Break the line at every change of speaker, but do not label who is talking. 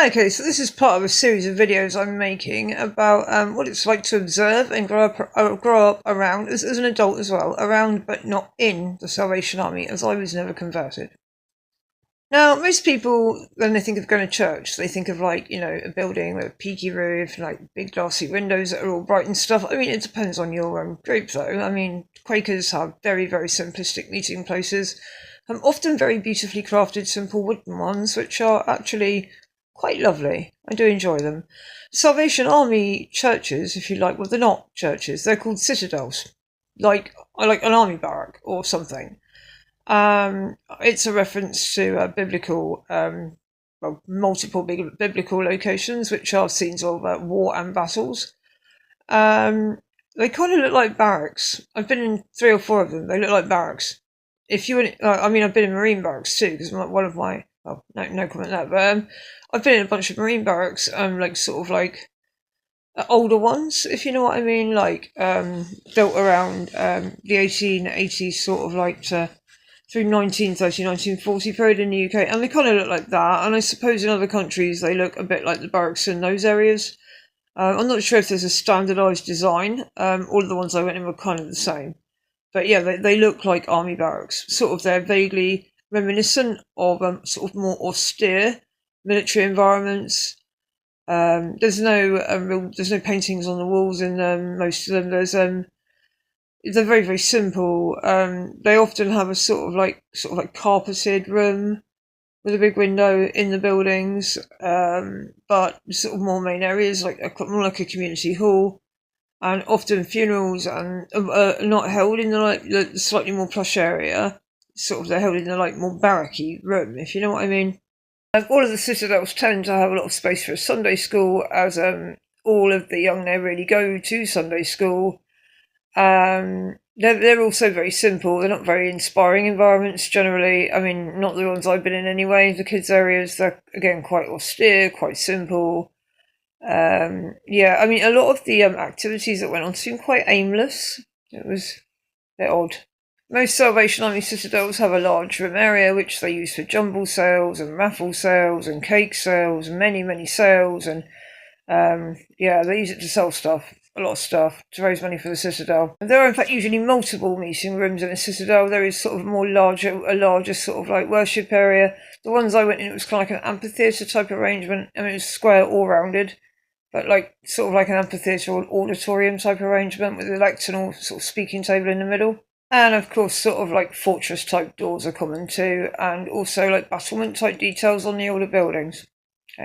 Okay, so this is part of a series of videos I'm making about what it's like to observe and grow up around, as an adult as well, around but not in the Salvation Army, as I was never converted. Now, most people, when they think of going to church, they think of a building with a peaky roof and big glassy windows that are all bright and stuff. I mean, it depends on your group though. I mean, Quakers have very, very simplistic meeting places, often very beautifully crafted, simple wooden ones, which are actually quite lovely. I do enjoy them. Salvation Army churches, if you like, well, they're not churches. They're called citadels, like an army barrack or something. It's a reference to multiple big biblical locations, which are scenes of war and battles. They kind of look like barracks. I've been in 3 or 4 of them. They look like barracks. If you, I've been in Marine barracks too, because one of my, no comment there, but I've been in a bunch of Marine barracks, older ones, if you know what I mean, built around the 1880s, through 1930, 1940 period in the UK, and they kind of look like that. And I suppose in other countries they look a bit like the barracks in those areas. I'm not sure if there's a standardised design. All of the ones I went in were kind of the same. But yeah, they look like army barracks. They're vaguely reminiscent of sort of more austere military environments. There's no paintings on the walls in most of them. They're very, very simple. They often have a sort of like carpeted room with a big window in the buildings, but sort of more main areas more like a community hall. And often funerals and not held in the slightly more plush area. They're held in the more barracky room, if you know what I mean. All of the citadels tend to have a lot of space for a Sunday school, as all of the young there really go to Sunday school. They're also very simple. They're not very inspiring environments generally. I mean, not the ones I've been in anyway. The kids' areas, they're again quite austere, quite simple. A lot of the activities that went on seemed quite aimless. It was a bit odd. Most Salvation Army citadels have a large room area which they use for jumble sales and raffle sales and cake sales, many, many sales, and they use it to sell stuff, a lot of stuff, to raise money for the citadel. And there are in fact usually multiple meeting rooms in a citadel. There is sort of a larger sort of like worship area. The ones I went in, it was kind of like an amphitheatre type arrangement. I mean, it was square all rounded, but sort of like an amphitheatre or auditorium type arrangement with a lectern or sort of speaking table in the middle. And of course, sort of like fortress type doors are common too, and also like battlement type details on the older buildings.